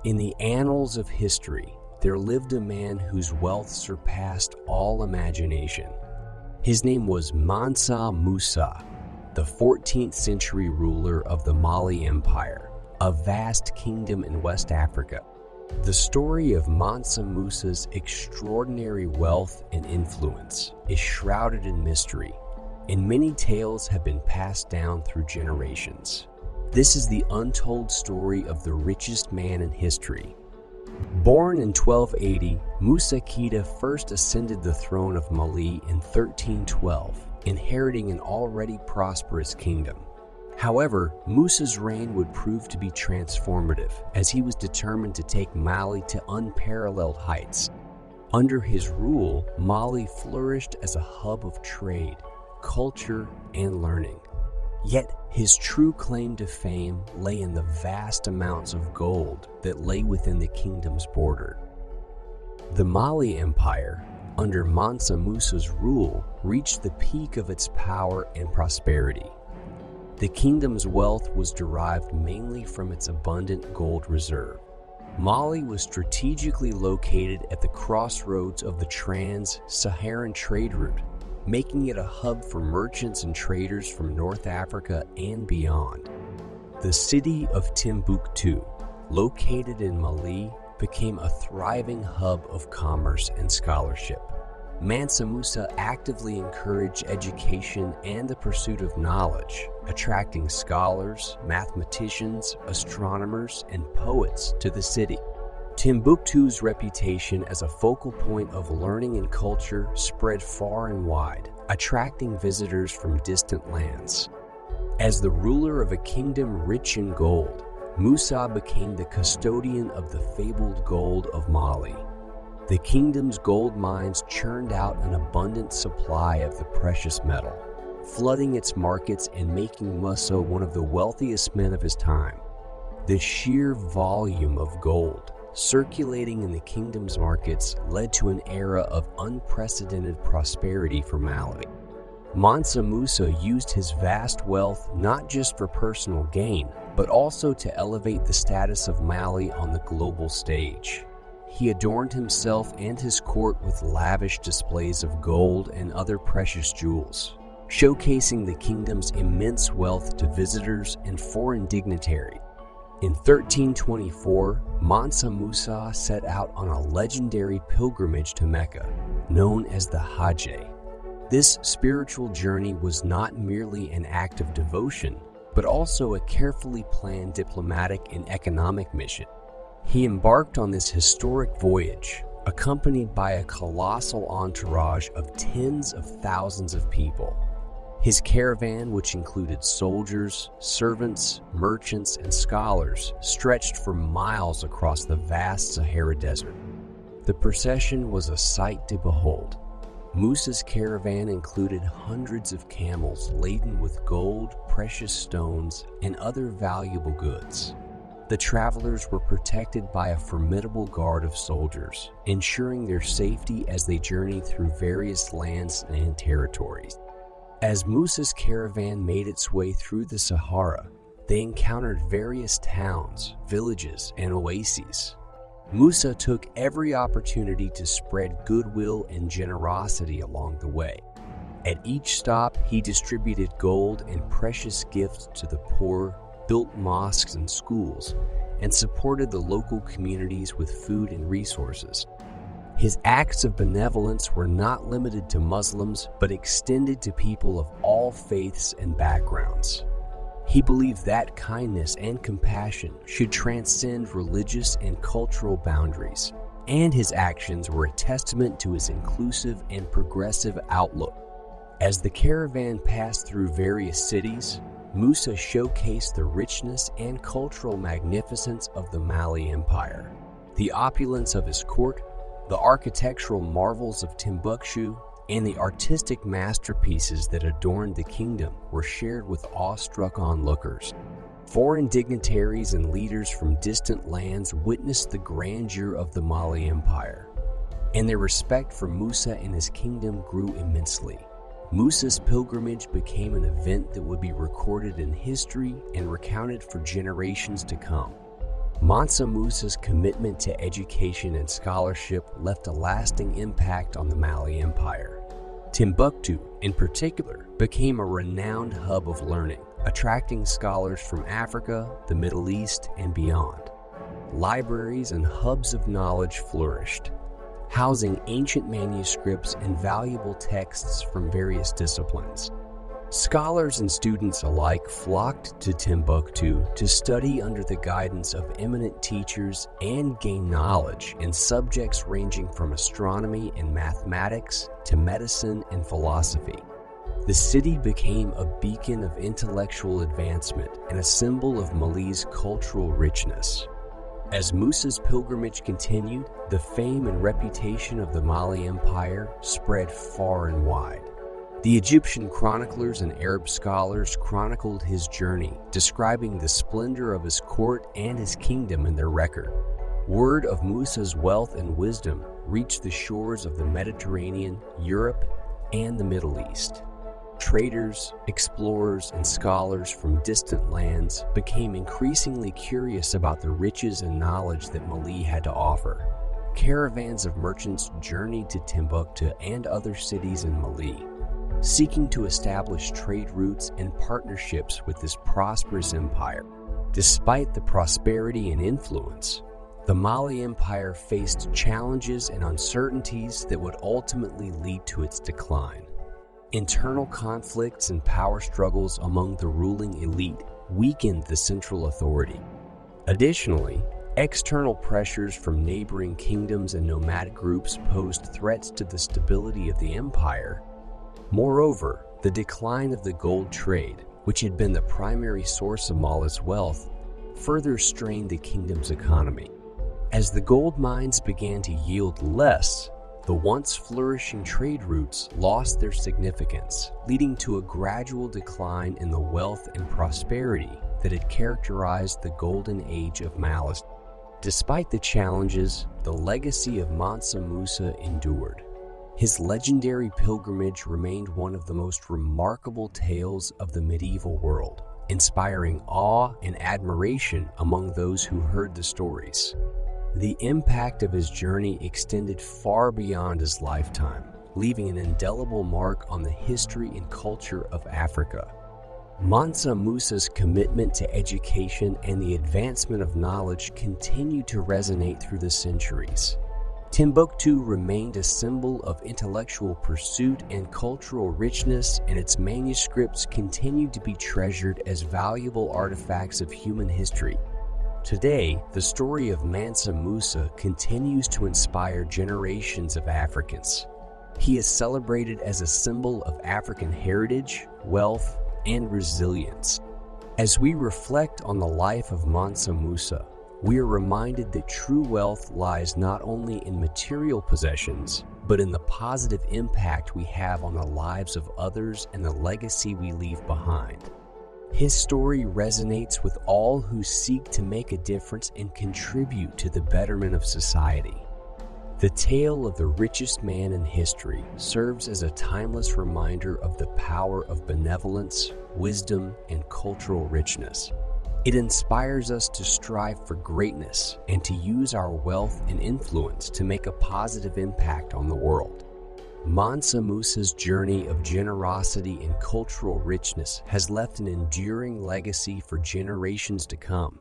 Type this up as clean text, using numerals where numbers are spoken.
In the annals of history, there lived a man whose wealth surpassed all imagination. His name was Mansa Musa, the 14th century ruler of the Mali Empire, a vast kingdom in West Africa. The story of Mansa Musa's extraordinary wealth and influence is shrouded in mystery, and many tales have been passed down through generations. This is the untold story of the richest man in history. Born in 1280, Musa Keita first ascended the throne of Mali in 1312, inheriting an already prosperous kingdom. However, Musa's reign would prove to be transformative, as he was determined to take Mali to unparalleled heights. Under his rule, Mali flourished as a hub of trade, culture, and learning. Yet, his true claim to fame lay in the vast amounts of gold that lay within the kingdom's border. The Mali Empire, under Mansa Musa's rule, reached the peak of its power and prosperity. The kingdom's wealth was derived mainly from its abundant gold reserve. Mali was strategically located at the crossroads of the trans-Saharan trade route, making it a hub for merchants and traders from North Africa and beyond. The city of Timbuktu, located in Mali, became a thriving hub of commerce and scholarship. Mansa Musa actively encouraged education and the pursuit of knowledge, attracting scholars, mathematicians, astronomers, and poets to the city. Timbuktu's reputation as a focal point of learning and culture spread far and wide, attracting visitors from distant lands. As the ruler of a kingdom rich in gold, Musa became the custodian of the fabled gold of Mali. The kingdom's gold mines churned out an abundant supply of the precious metal, flooding its markets and making Musa one of the wealthiest men of his time. The sheer volume of gold circulating in the kingdom's markets led to an era of unprecedented prosperity for Mali. Mansa Musa used his vast wealth not just for personal gain, but also to elevate the status of Mali on the global stage. He adorned himself and his court with lavish displays of gold and other precious jewels, showcasing the kingdom's immense wealth to visitors and foreign dignitaries. In 1324, Mansa Musa set out on a legendary pilgrimage to Mecca, known as the Hajj. This spiritual journey was not merely an act of devotion, but also a carefully planned diplomatic and economic mission. He embarked on this historic voyage, accompanied by a colossal entourage of tens of thousands of people. His caravan, which included soldiers, servants, merchants, and scholars, stretched for miles across the vast Sahara Desert. The procession was a sight to behold. Musa's caravan included hundreds of camels laden with gold, precious stones, and other valuable goods. The travelers were protected by a formidable guard of soldiers, ensuring their safety as they journeyed through various lands and territories. As Musa's caravan made its way through the Sahara, they encountered various towns, villages, and oases. Musa took every opportunity to spread goodwill and generosity along the way. At each stop, he distributed gold and precious gifts to the poor, built mosques and schools, and supported the local communities with food and resources. His acts of benevolence were not limited to Muslims, but extended to people of all faiths and backgrounds. He believed that kindness and compassion should transcend religious and cultural boundaries, and his actions were a testament to his inclusive and progressive outlook. As the caravan passed through various cities, Musa showcased the richness and cultural magnificence of the Mali Empire. The opulence of his court, the architectural marvels of Timbuktu, and the artistic masterpieces that adorned the kingdom were shared with awestruck onlookers. Foreign dignitaries and leaders from distant lands witnessed the grandeur of the Mali Empire, and their respect for Musa and his kingdom grew immensely. Musa's pilgrimage became an event that would be recorded in history and recounted for generations to come. Mansa Musa's commitment to education and scholarship left a lasting impact on the Mali Empire. Timbuktu, in particular, became a renowned hub of learning, attracting scholars from Africa, the Middle East, and beyond. Libraries and hubs of knowledge flourished, housing ancient manuscripts and valuable texts from various disciplines. Scholars and students alike flocked to Timbuktu to study under the guidance of eminent teachers and gain knowledge in subjects ranging from astronomy and mathematics to medicine and philosophy. The city became a beacon of intellectual advancement and a symbol of Mali's cultural richness. As Musa's pilgrimage continued, the fame and reputation of the Mali Empire spread far and wide. The Egyptian chroniclers and Arab scholars chronicled his journey, describing the splendor of his court and his kingdom in their record. Word of Musa's wealth and wisdom reached the shores of the Mediterranean, Europe, and the Middle East. Traders, explorers, and scholars from distant lands became increasingly curious about the riches and knowledge that Mali had to offer. Caravans of merchants journeyed to Timbuktu and other cities in Mali, seeking to establish trade routes and partnerships with this prosperous empire. Despite the prosperity and influence, the Mali Empire faced challenges and uncertainties that would ultimately lead to its decline. Internal conflicts and power struggles among the ruling elite weakened the central authority. Additionally, external pressures from neighboring kingdoms and nomadic groups posed threats to the stability of the empire. Moreover, the decline of the gold trade, which had been the primary source of Mali's wealth, further strained the kingdom's economy. As the gold mines began to yield less, the once flourishing trade routes lost their significance, leading to a gradual decline in the wealth and prosperity that had characterized the golden age of Mali. Despite the challenges, the legacy of Mansa Musa endured. His legendary pilgrimage remained one of the most remarkable tales of the medieval world, inspiring awe and admiration among those who heard the stories. The impact of his journey extended far beyond his lifetime, leaving an indelible mark on the history and culture of Africa. Mansa Musa's commitment to education and the advancement of knowledge continued to resonate through the centuries. Timbuktu remained a symbol of intellectual pursuit and cultural richness, and its manuscripts continued to be treasured as valuable artifacts of human history. Today, the story of Mansa Musa continues to inspire generations of Africans. He is celebrated as a symbol of African heritage, wealth, and resilience. As we reflect on the life of Mansa Musa, we are reminded that true wealth lies not only in material possessions, but in the positive impact we have on the lives of others and the legacy we leave behind. His story resonates with all who seek to make a difference and contribute to the betterment of society. The tale of the richest man in history serves as a timeless reminder of the power of benevolence, wisdom, and cultural richness. It inspires us to strive for greatness and to use our wealth and influence to make a positive impact on the world. Mansa Musa's journey of generosity and cultural richness has left an enduring legacy for generations to come.